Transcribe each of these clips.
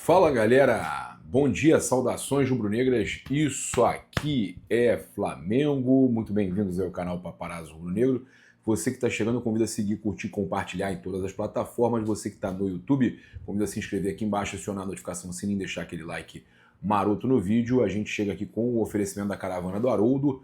Fala galera, bom dia, saudações rubro-negras, isso aqui é Flamengo, muito bem-vindos ao canal Paparazzo Rubro-Negro. Você que está chegando, convido a seguir, curtir, compartilhar em todas as plataformas. Você que está no YouTube, convido a se inscrever aqui embaixo, acionar a notificação no sininho, deixar aquele like maroto no vídeo. A gente chega aqui com o oferecimento da Caravana do Haroldo. O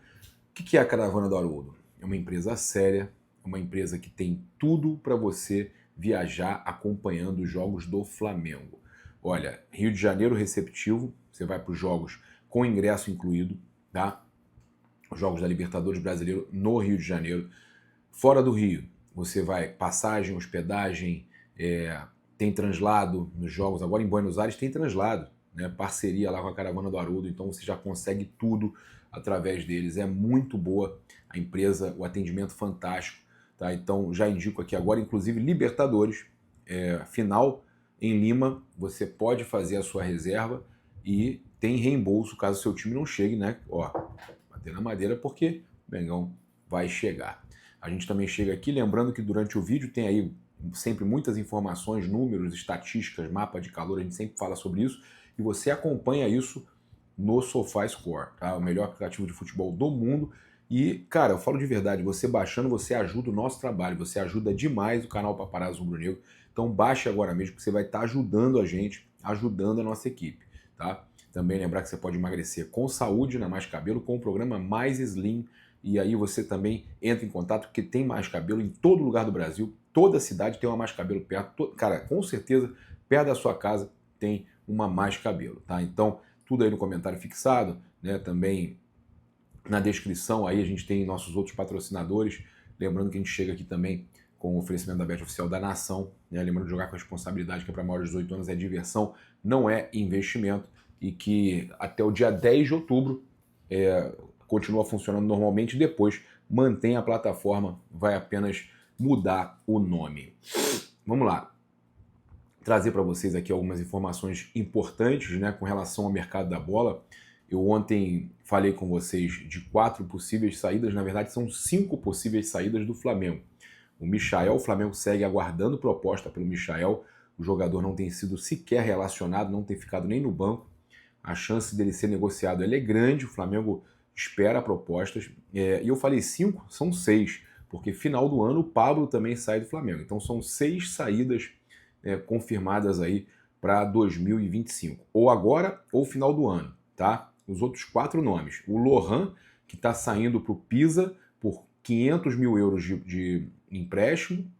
que é a Caravana do Haroldo? É uma empresa séria, é uma empresa que tem tudo para você viajar acompanhando os jogos do Flamengo. Olha, Rio de Janeiro receptivo, você vai para os jogos com ingresso incluído, tá? Os jogos da Libertadores Brasileiro no Rio de Janeiro. Fora do Rio, você vai passagem, hospedagem, tem translado nos jogos. Agora em Buenos Aires tem translado, né? Parceria lá com a Caravana do Haroldo, então você já consegue tudo através deles. É muito boa a empresa, o atendimento fantástico, tá? Então já indico aqui agora, inclusive Libertadores, final em Lima, você pode fazer a sua reserva e tem reembolso caso seu time não chegue, né? Ó, bater na madeira porque o Mengão vai chegar. A gente também chega aqui, lembrando que durante o vídeo tem aí sempre muitas informações, números, estatísticas, mapa de calor, a gente sempre fala sobre isso, e você acompanha isso no SofaScore, tá? O melhor aplicativo de futebol do mundo. E, cara, eu falo de verdade, você baixando, você ajuda o nosso trabalho, você ajuda demais o canal Paparazzo Rubro-Negro. Então baixe agora mesmo, que você vai estar ajudando a gente, ajudando a nossa equipe, tá? Também lembrar que você pode emagrecer com saúde na Mais Cabelo, com o programa Mais Slim, e aí você também entra em contato, porque tem Mais Cabelo em todo lugar do Brasil, toda cidade tem uma Mais Cabelo perto, cara, com certeza, perto da sua casa tem uma Mais Cabelo, tá? Então, tudo aí no comentário fixado, né? Também na descrição aí a gente tem nossos outros patrocinadores, lembrando que a gente chega aqui também com o oferecimento da Bet Oficial da Nação, né? Lembrando de jogar com responsabilidade, que é para maiores de 18 anos, é diversão, não é investimento, e que até o dia 10 de outubro continua funcionando normalmente, depois mantém a plataforma, vai apenas mudar o nome. Vamos lá, trazer para vocês aqui algumas informações importantes, né, com relação ao mercado da bola. Eu ontem falei com vocês de 4 possíveis saídas, na verdade são 5 possíveis saídas do Flamengo. O Michael, o Flamengo segue aguardando proposta pelo Michael, o jogador não tem sido sequer relacionado, não tem ficado nem no banco. A chance dele ser negociado é grande, o Flamengo espera propostas. E eu falei 5, são 6, porque final do ano o Pablo também sai do Flamengo. Então são 6 saídas confirmadas aí para 2025. Ou agora ou final do ano, tá? Os outros 4 nomes. O Lohan, que está saindo para o Pisa por 500 mil euros de empréstimo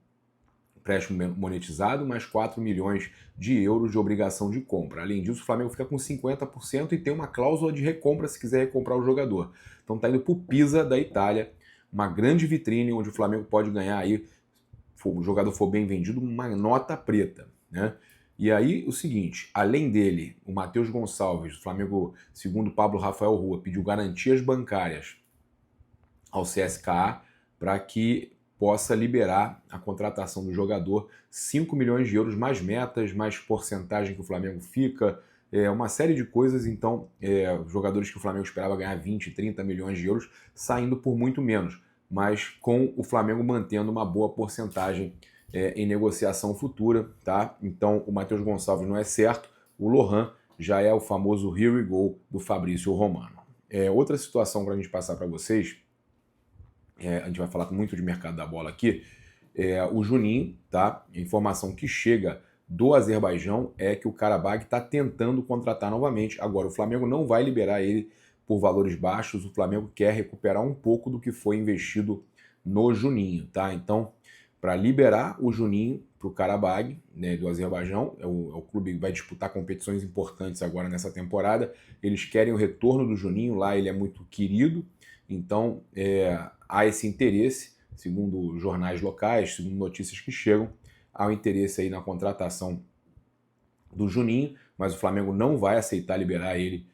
monetizado, mais 4 milhões de euros de obrigação de compra. Além disso, o Flamengo fica com 50% e tem uma cláusula de recompra se quiser recomprar o jogador. Então está indo para o Pisa da Itália, uma grande vitrine onde o Flamengo pode ganhar aí, se o jogador for bem vendido, uma nota preta, né? E aí, o seguinte, além dele, o Matheus Gonçalves, o Flamengo, segundo Pablo Rafael Rua, pediu garantias bancárias ao CSKA para que possa liberar a contratação do jogador, 5 milhões de euros, mais metas, mais porcentagem que o Flamengo fica, uma série de coisas. Então, jogadores que o Flamengo esperava ganhar 20, 30 milhões de euros, saindo por muito menos, mas com o Flamengo mantendo uma boa porcentagem em negociação futura, tá? Então, o Matheus Gonçalves não é certo, o Lohan já é o famoso here we go do Fabrício Romano. Outra situação para a gente passar para vocês, a gente vai falar muito de mercado da bola aqui, o Juninho, tá? A informação que chega do Azerbaijão é que o Karabag está tentando contratar novamente. Agora, o Flamengo não vai liberar ele por valores baixos, o Flamengo quer recuperar um pouco do que foi investido no Juninho, tá? Então, para liberar o Juninho para o Karabag, né, do Azerbaijão, o clube que vai disputar competições importantes agora nessa temporada, eles querem o retorno do Juninho, lá ele é muito querido, então há esse interesse, segundo jornais locais, segundo notícias que chegam, há um interesse aí na contratação do Juninho, mas o Flamengo não vai aceitar liberar ele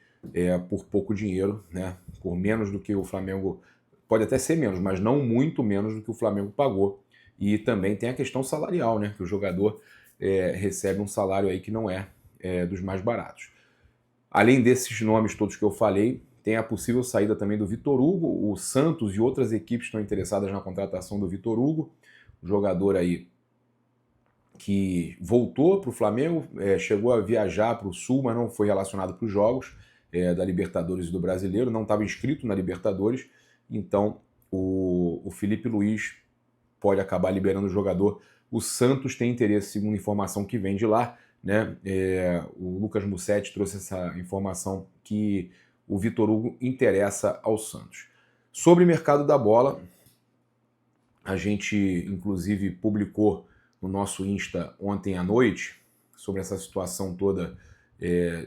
por pouco dinheiro, né? Por menos do que o Flamengo, pode até ser menos, mas não muito menos do que o Flamengo pagou. E também tem a questão salarial, né? Que o jogador recebe um salário aí que não é dos mais baratos. Além desses nomes todos que eu falei, tem a possível saída também do Vitor Hugo. O Santos e outras equipes estão interessadas na contratação do Vitor Hugo. O jogador aí que voltou para o Flamengo, chegou a viajar para o Sul, mas não foi relacionado para os jogos da Libertadores e do Brasileiro, não estava inscrito na Libertadores, então o Felipe Luiz pode acabar liberando o jogador. O Santos tem interesse, segundo a informação que vem de lá, né? O Lucas Mussetti trouxe essa informação que o Vitor Hugo interessa ao Santos. Sobre o mercado da bola, a gente inclusive publicou no nosso Insta ontem à noite sobre essa situação toda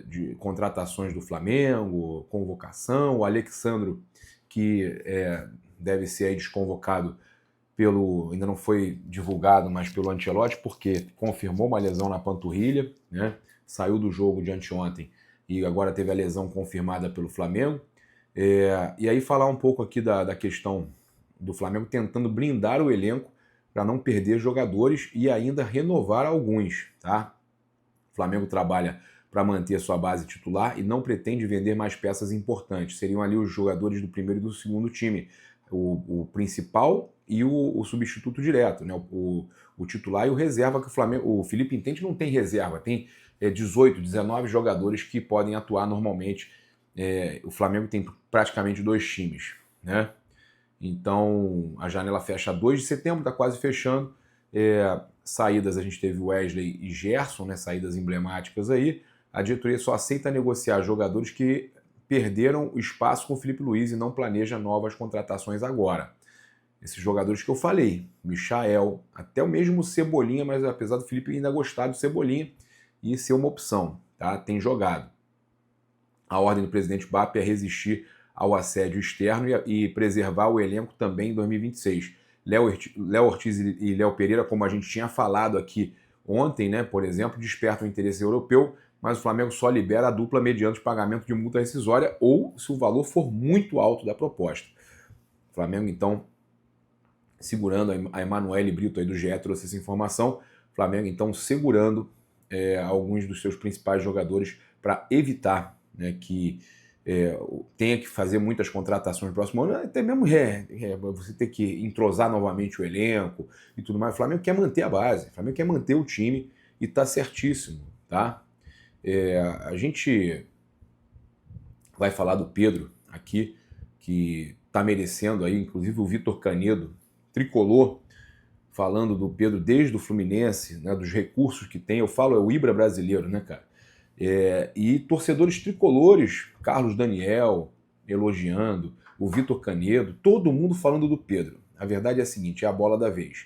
de contratações do Flamengo, convocação, o Alexandro, que deve ser aí desconvocado ainda não foi divulgado, mas pelo Ancelotti, porque confirmou uma lesão na panturrilha, né? Saiu do jogo de anteontem e agora teve a lesão confirmada pelo Flamengo. E aí falar um pouco aqui da questão do Flamengo tentando blindar o elenco para não perder jogadores e ainda renovar alguns, tá? O Flamengo trabalha para manter sua base titular e não pretende vender mais peças importantes. Seriam ali os jogadores do primeiro e do segundo time, o principal e o substituto direto, né? O titular e o reserva, que o Felipe entende não tem reserva, tem 18, 19 jogadores que podem atuar normalmente. O Flamengo tem praticamente 2 times, né? Então a janela fecha 2 de setembro, está quase fechando. Saídas, a gente teve Wesley e Gerson, né? Saídas emblemáticas aí. A diretoria só aceita negociar jogadores que perderam o espaço com o Felipe Luiz e não planeja novas contratações agora. Esses jogadores que eu falei, Michael, até o mesmo Cebolinha, mas apesar do Felipe ainda gostar do Cebolinha e ser uma opção, tá? Tem jogado. A ordem do presidente BAP é resistir ao assédio externo e preservar o elenco também em 2026. Léo Ortiz e Léo Pereira, como a gente tinha falado aqui ontem, né, por exemplo, despertam o interesse europeu, mas o Flamengo só libera a dupla mediante pagamento de multa rescisória ou se o valor for muito alto da proposta. O Flamengo, então, segurando, a Emanuele Brito aí do GE trouxe essa informação, o Flamengo, então, segurando alguns dos seus principais jogadores para evitar, né, que tenha que fazer muitas contratações no próximo ano, até mesmo você ter que entrosar novamente o elenco e tudo mais. O Flamengo quer manter a base, o Flamengo quer manter o time e está certíssimo, tá? A gente vai falar do Pedro aqui, que está merecendo aí, inclusive o Vitor Canedo, tricolor, falando do Pedro desde o Fluminense, né, dos recursos que tem. Eu falo, é o Ibra brasileiro, né, cara? E torcedores tricolores, Carlos Daniel elogiando, o Vitor Canedo, todo mundo falando do Pedro. A verdade é a seguinte, é a bola da vez.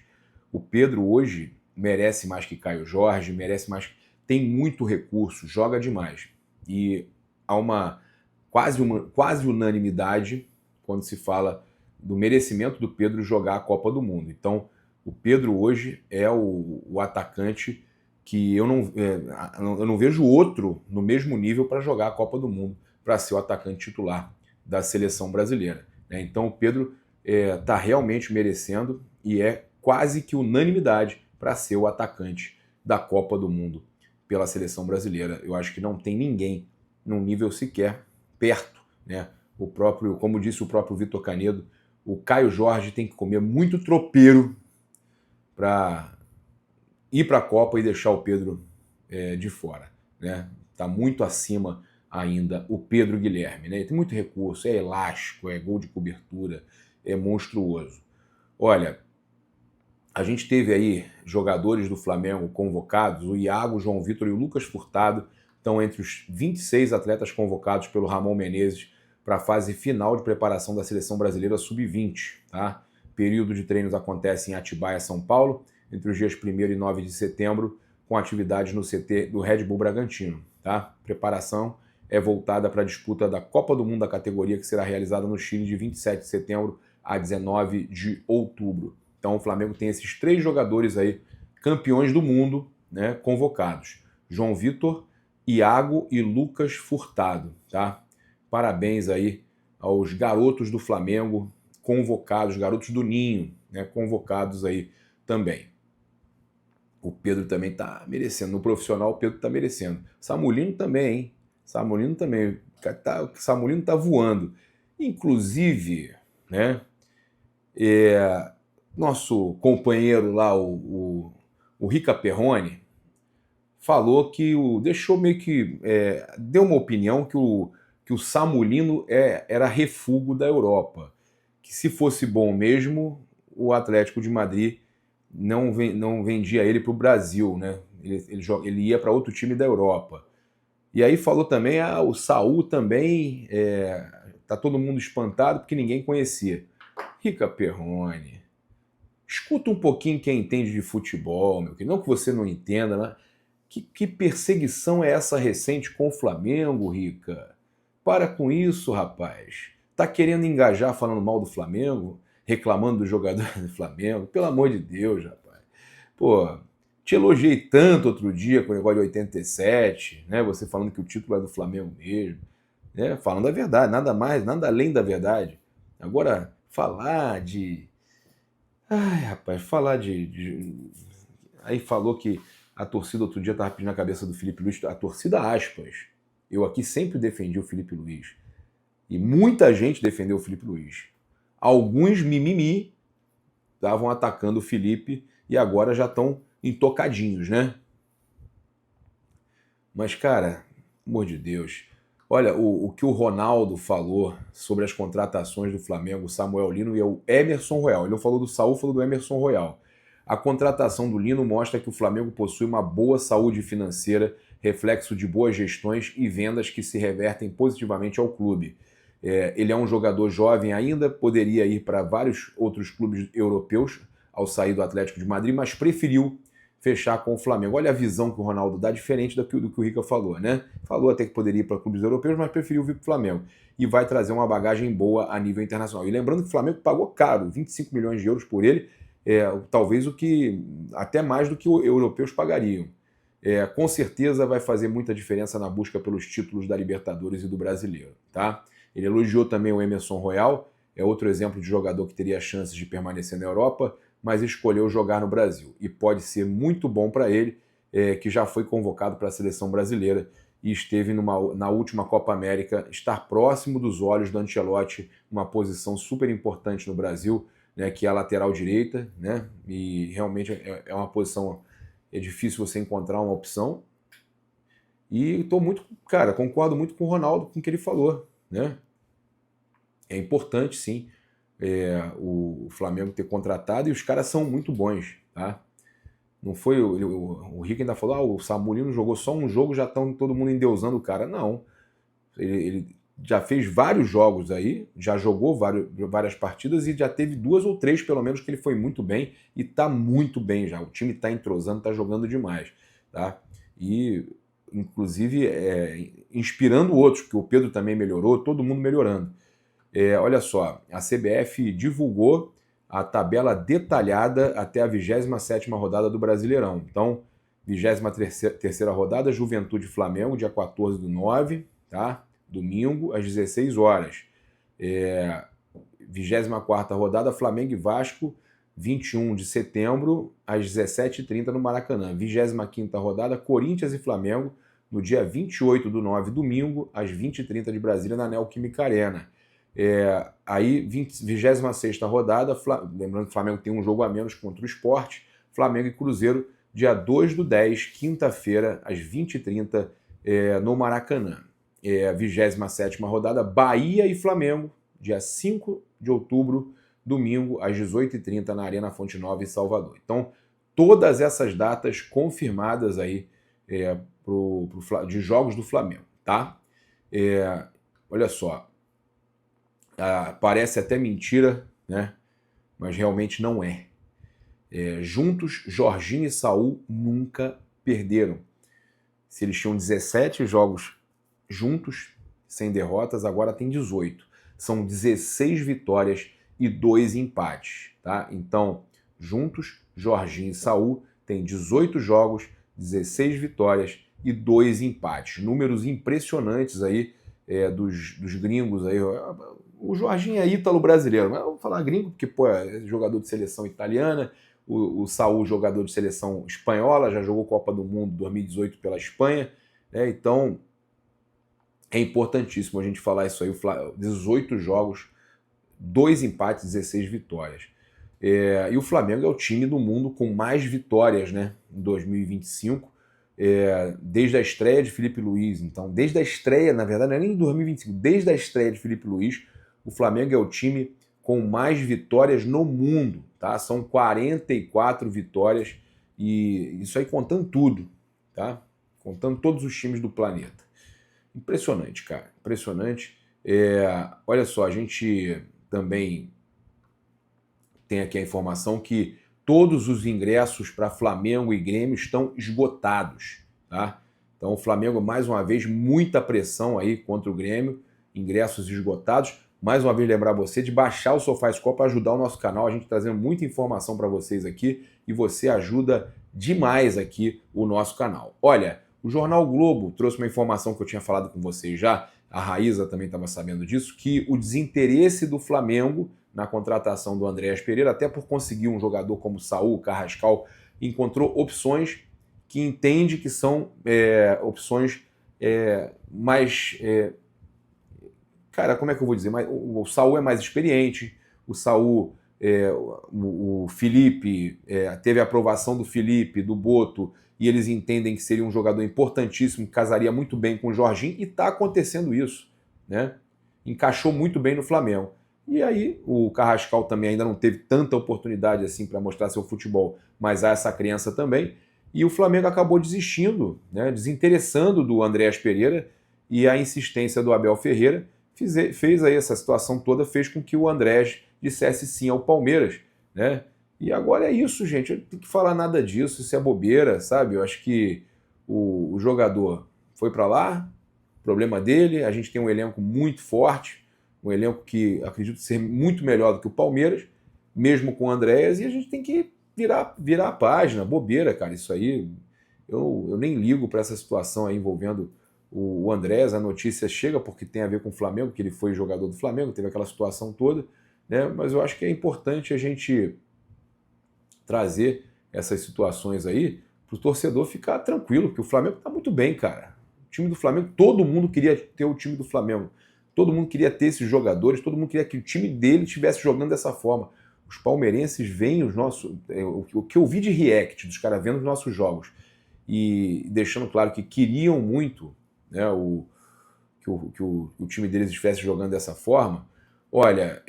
O Pedro hoje merece mais que Caio Jorge, merece mais, tem muito recurso, joga demais. E há uma quase unanimidade quando se fala do merecimento do Pedro jogar a Copa do Mundo. Então, o Pedro hoje é o atacante que eu não vejo outro no mesmo nível para jogar a Copa do Mundo, para ser o atacante titular da seleção brasileira, né? Então o Pedro está realmente merecendo e é quase que unanimidade para ser o atacante da Copa do Mundo pela seleção brasileira. Eu acho que não tem ninguém num nível sequer perto, né? Como disse o próprio Vitor Canedo, o Caio Jorge tem que comer muito tropeiro para ir para a Copa e deixar o Pedro de fora, né? Tá muito acima ainda o Pedro Guilherme, né? Tem muito recurso, é elástico, é gol de cobertura, é monstruoso. Olha, a gente teve aí jogadores do Flamengo convocados, o Iago, o João Vitor e o Lucas Furtado estão entre os 26 atletas convocados pelo Ramon Menezes para a fase final de preparação da seleção brasileira sub-20, tá? Período de treinos acontece em Atibaia, São Paulo, entre os dias 1º e 9 de setembro, com atividades no CT do Red Bull Bragantino, tá? Preparação é voltada para a disputa da Copa do Mundo da categoria, que será realizada no Chile de 27 de setembro a 19 de outubro. Então o Flamengo tem esses 3 jogadores aí, campeões do mundo, né, convocados. João Vitor, Iago e Lucas Furtado, tá? Parabéns aí aos garotos do Flamengo convocados, garotos do Ninho, né, convocados aí também. O Pedro também tá merecendo. No profissional, o Pedro tá merecendo. Samulino também, hein? Samulino também. Samulino tá voando. Inclusive, né? Nosso companheiro lá, o o Rica Perrone falou que deixou meio que deu uma opinião que o Samulino era refúgio da Europa, que se fosse bom mesmo, o Atlético de Madrid não vendia ele para o Brasil, né? Ele ia para outro time da Europa. E aí falou também, o Saul também, tá todo mundo espantado porque ninguém conhecia. Rica Perrone, escuta um pouquinho quem entende de futebol, meu querido. Não que você não entenda, né? Que perseguição é essa recente com o Flamengo, Rica? Para com isso, rapaz. Tá querendo engajar falando mal do Flamengo? Reclamando do jogador do Flamengo? Pelo amor de Deus, rapaz. Pô, te elogiei tanto outro dia com o negócio de 87, né? Você falando que o título é do Flamengo mesmo. Né? Falando a verdade, nada mais, nada além da verdade. Agora, falar de... Ai, rapaz, falar Aí falou que a torcida outro dia estava pedindo a cabeça do Felipe Luiz, a torcida aspas. Eu aqui sempre defendi o Felipe Luiz. E muita gente defendeu o Felipe Luiz. Alguns mimimi estavam atacando o Felipe e agora já estão intocadinhos, né? Mas, cara, amor de Deus, olha o que o Ronaldo falou sobre as contratações do Flamengo, o Samuel Lino e o Emerson Royal. Ele não falou do Saúl, falou do Emerson Royal. A contratação do Lino mostra que o Flamengo possui uma boa saúde financeira, reflexo de boas gestões e vendas que se revertem positivamente ao clube. Ele é um jogador jovem ainda, poderia ir para vários outros clubes europeus ao sair do Atlético de Madrid, mas preferiu fechar com o Flamengo. Olha a visão que o Ronaldo dá, diferente do que o Rica falou, né? Falou até que poderia ir para clubes europeus, mas preferiu vir para o Flamengo. E vai trazer uma bagagem boa a nível internacional. E lembrando que o Flamengo pagou caro, 25 milhões de euros por ele, talvez até mais do que os europeus pagariam. Com certeza vai fazer muita diferença na busca pelos títulos da Libertadores e do Brasileiro, tá? Ele elogiou também o Emerson Royal, é outro exemplo de jogador que teria chances de permanecer na Europa, mas escolheu jogar no Brasil. E pode ser muito bom para ele, que já foi convocado para a seleção brasileira e esteve na última Copa América, estar próximo dos olhos do Ancelotti, uma posição super importante no Brasil, né, que é a lateral direita, né? E realmente é uma posição, é difícil você encontrar uma opção. E concordo muito com o Ronaldo, com o que ele falou, né? É importante, sim, o Flamengo ter contratado, e os caras são muito bons, tá? Não foi o Rick ainda falou, o Samulino jogou só um jogo, já estão todo mundo endeusando o cara. Não, ele já fez vários jogos aí, já jogou várias partidas e já teve 2 ou 3 pelo menos que ele foi muito bem e tá muito bem já. O time tá entrosando, tá jogando demais, tá? E inclusive inspirando outros, porque o Pedro também melhorou, todo mundo melhorando. Olha só, a CBF divulgou a tabela detalhada até a 27ª rodada do Brasileirão. Então, 23ª rodada, Juventude Flamengo, dia 14/9, tá? Domingo, às 16 horas. 24ª rodada, Flamengo e Vasco, 21 de setembro, às 17h30 no Maracanã. 25ª rodada, Corinthians e Flamengo, no dia 28/9, domingo, às 20h30 de Brasília, na Neoquímica Arena. Aí, 26ª rodada, lembrando que o Flamengo tem um jogo a menos contra o Sport, Flamengo e Cruzeiro, dia 2/10, quinta-feira, às 20h30, no Maracanã. 27ª rodada, Bahia e Flamengo, dia 5 de outubro, domingo, às 18h30, na Fonte Nova, em Salvador. Então, todas essas datas confirmadas aí de jogos do Flamengo, tá? Olha só, parece até mentira, né? Mas realmente não é. Juntos, Jorginho e Saúl nunca perderam. Se eles tinham 17 jogos juntos, sem derrotas, agora tem 18. São 16 vitórias e 2 empates, tá? Então, juntos, Jorginho e Saúl têm 18 jogos, 16 vitórias e 2 empates. Números impressionantes aí dos gringos aí. O Jorginho é ítalo-brasileiro, mas eu vou falar gringo porque é jogador de seleção italiana, o Saúl jogador de seleção espanhola, já jogou Copa do Mundo 2018 pela Espanha, então é importantíssimo a gente falar isso aí. 18 jogos, 2 empates, 16 vitórias. E o Flamengo é o time do mundo com mais vitórias, né, em 2025, desde a estreia de Felipe Luiz. Então, desde a estreia, na verdade, não é nem em 2025, desde a estreia de Felipe Luiz, o Flamengo é o time com mais vitórias no mundo, tá? São 44 vitórias, e isso aí contando tudo, tá? Contando todos os times do planeta. Impressionante, cara, impressionante. Olha só, a gente também tem aqui a informação que todos os ingressos para Flamengo e Grêmio estão esgotados, tá? Então o Flamengo, mais uma vez, muita pressão aí contra o Grêmio, ingressos esgotados. Mais uma vez lembrar você de baixar o SofaScore para ajudar o nosso canal, a gente trazendo muita informação para vocês aqui e você ajuda demais aqui o nosso canal. Olha, o Jornal Globo trouxe uma informação que eu tinha falado com vocês já, a Raíza também estava sabendo disso, que o desinteresse do Flamengo na contratação do Andréas Pereira, até por conseguir um jogador como Saul, Carrascal, encontrou opções que entende que são opções mais... cara, como é que eu vou dizer? O Saul é mais experiente, o Saul, o Felipe, teve a aprovação do Felipe, do Boto, e eles entendem que seria um jogador importantíssimo, que casaria muito bem com o Jorginho, e está acontecendo isso, né? Encaixou muito bem no Flamengo. E aí o Carrascal também ainda não teve tanta oportunidade assim para mostrar seu futebol, mas há essa crença também. E o Flamengo acabou desistindo, né, desinteressando do Andréas Pereira, e a insistência do Abel Ferreira fez aí essa situação toda, fez com que o Andréas dissesse sim ao Palmeiras, né? E agora é isso, gente, eu não tenho que falar nada disso, isso é bobeira, sabe? Eu acho que o jogador foi para lá, problema dele, a gente tem um elenco muito forte, um elenco que acredito ser muito melhor do que o Palmeiras, mesmo com o Andréas, e a gente tem que virar a página, bobeira, cara, isso aí, eu nem ligo para essa situação aí envolvendo o Andréas, a notícia chega porque tem a ver com o Flamengo, que ele foi jogador do Flamengo, teve aquela situação toda, né? Mas eu acho que é importante a gente trazer essas situações aí para o torcedor ficar tranquilo, porque o Flamengo está muito bem, cara. O time do Flamengo, todo mundo queria ter o time do Flamengo. Todo mundo queria ter esses jogadores, todo mundo queria que o time dele estivesse jogando dessa forma. Os palmeirenses veem os nossos... o que eu vi de react dos caras vendo os nossos jogos e deixando claro que queriam muito, né, que o time deles estivesse jogando dessa forma. Olha,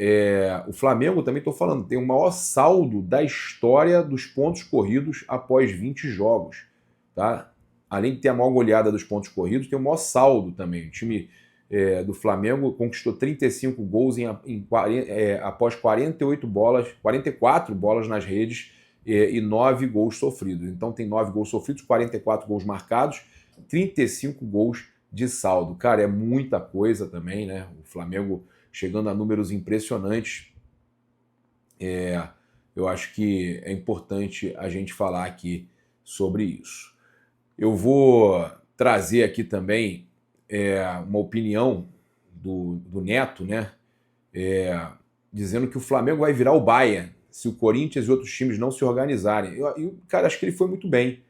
o Flamengo, também estou falando, tem o maior saldo da história dos pontos corridos após 20 jogos. Tá? Além de ter a maior goleada dos pontos corridos, tem o maior saldo também. O time do Flamengo conquistou 35 gols após 44 bolas nas redes e 9 gols sofridos. Então tem 9 gols sofridos, 44 gols marcados, 35 gols de saldo. Cara, é muita coisa também, né? O Flamengo chegando a números impressionantes. Eu acho que é importante a gente falar aqui sobre isso. Eu vou trazer aqui também uma opinião do Neto, né? Dizendo que o Flamengo vai virar o Bayern se o Corinthians e outros times não se organizarem. Cara, acho que ele foi muito bem.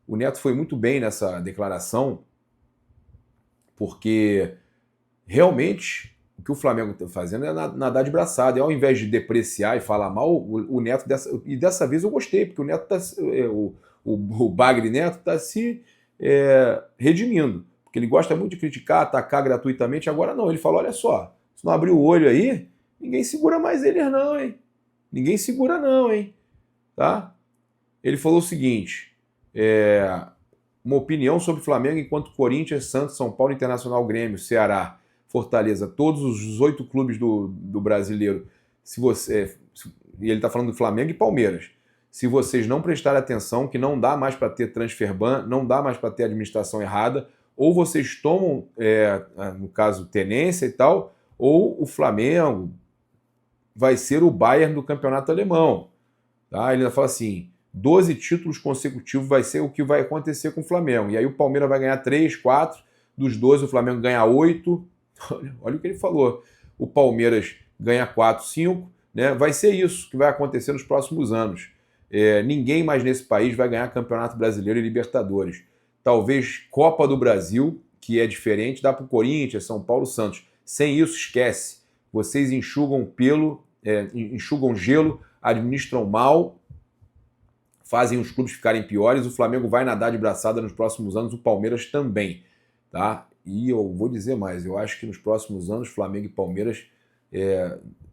O Neto foi muito bem nessa declaração, porque realmente o que o Flamengo está fazendo é nadar de braçada. E ao invés de depreciar e falar mal, o Neto, dessa vez eu gostei, porque o Neto o Bagre Neto está se redimindo. Porque ele gosta muito de criticar, atacar gratuitamente. Agora não, ele falou, olha só, se não abrir o olho aí, ninguém segura mais eles não, hein? Ninguém segura não, hein? Tá? Ele falou o seguinte, uma opinião sobre o Flamengo enquanto Corinthians, Santos, São Paulo, Internacional, Grêmio, Ceará, Fortaleza, todos os 8 clubes do brasileiro, e ele está falando do Flamengo e Palmeiras, se vocês não prestarem atenção, que não dá mais para ter transfer ban, não dá mais para ter administração errada, ou vocês tomam, no caso, tenência e tal, ou o Flamengo vai ser o Bayern do campeonato alemão. Tá? Ele ainda fala assim, 12 títulos consecutivos vai ser o que vai acontecer com o Flamengo. E aí o Palmeiras vai ganhar 3, 4, dos 12 o Flamengo ganha 8. Olha o que ele falou. O Palmeiras ganha 4, 5. Né? Vai ser isso que vai acontecer nos próximos anos. Ninguém mais nesse país vai ganhar Campeonato Brasileiro e Libertadores. Talvez Copa do Brasil, que é diferente, dá para o Corinthians, São Paulo, Santos. Sem isso, esquece. Vocês enxugam gelo, administram mal, fazem os clubes ficarem piores. O Flamengo vai nadar de braçada nos próximos anos, o Palmeiras também, tá? E eu vou dizer mais, eu acho que nos próximos anos Flamengo e Palmeiras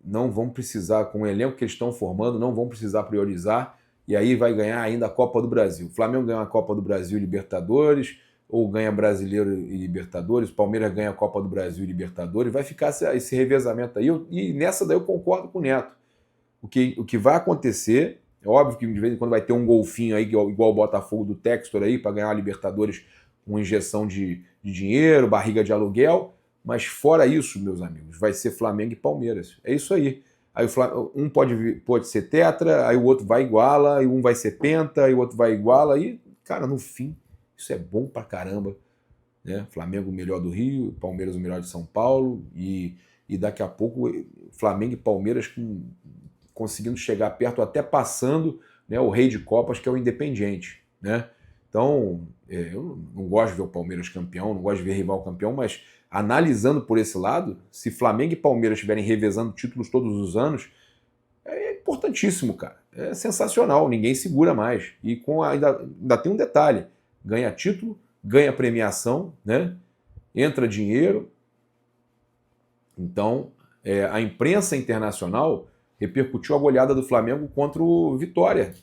não vão precisar, com o elenco que eles estão formando, não vão precisar priorizar, e aí vai ganhar ainda a Copa do Brasil. O Flamengo ganha a Copa do Brasil e Libertadores, ou ganha Brasileiro e Libertadores, o Palmeiras ganha a Copa do Brasil e Libertadores, vai ficar esse revezamento aí, e nessa daí eu concordo com o Neto. O que vai acontecer, é óbvio que de vez em quando vai ter um golfinho aí, igual o Botafogo do Textor aí, para ganhar a Libertadores com injeção de dinheiro, barriga de aluguel, mas fora isso, meus amigos, vai ser Flamengo e Palmeiras. É isso aí. Aí um pode ser tetra, aí o outro vai iguala, aí um vai ser penta, aí o outro vai iguala, aí, cara, no fim, isso é bom pra caramba, né? Flamengo o melhor do Rio, Palmeiras o melhor de São Paulo, e daqui a pouco Flamengo e Palmeiras conseguindo chegar perto, até passando, né, o rei de Copas, que é o Independiente, né? Então, eu não gosto de ver o Palmeiras campeão, não gosto de ver rival campeão, mas analisando por esse lado, se Flamengo e Palmeiras estiverem revezando títulos todos os anos, é importantíssimo, cara. É sensacional, ninguém segura mais. E ainda tem um detalhe, ganha título, ganha premiação, né? Entra dinheiro. Então, a imprensa internacional repercutiu a goleada do Flamengo contra o Vitória.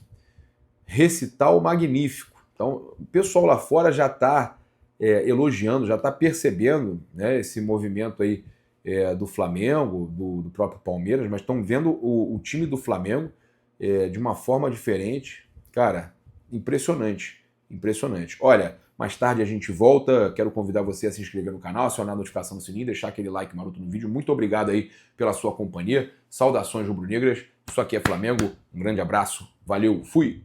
Recital magnífico. Então, o pessoal lá fora já está elogiando, já está percebendo, né, esse movimento aí do Flamengo, do próprio Palmeiras, mas estão vendo o time do Flamengo de uma forma diferente. Cara, impressionante, impressionante. Olha, mais tarde a gente volta, quero convidar você a se inscrever no canal, acionar a notificação no sininho, deixar aquele like maroto no vídeo. Muito obrigado aí pela sua companhia, saudações rubro-negras, isso aqui é Flamengo, um grande abraço, valeu, fui!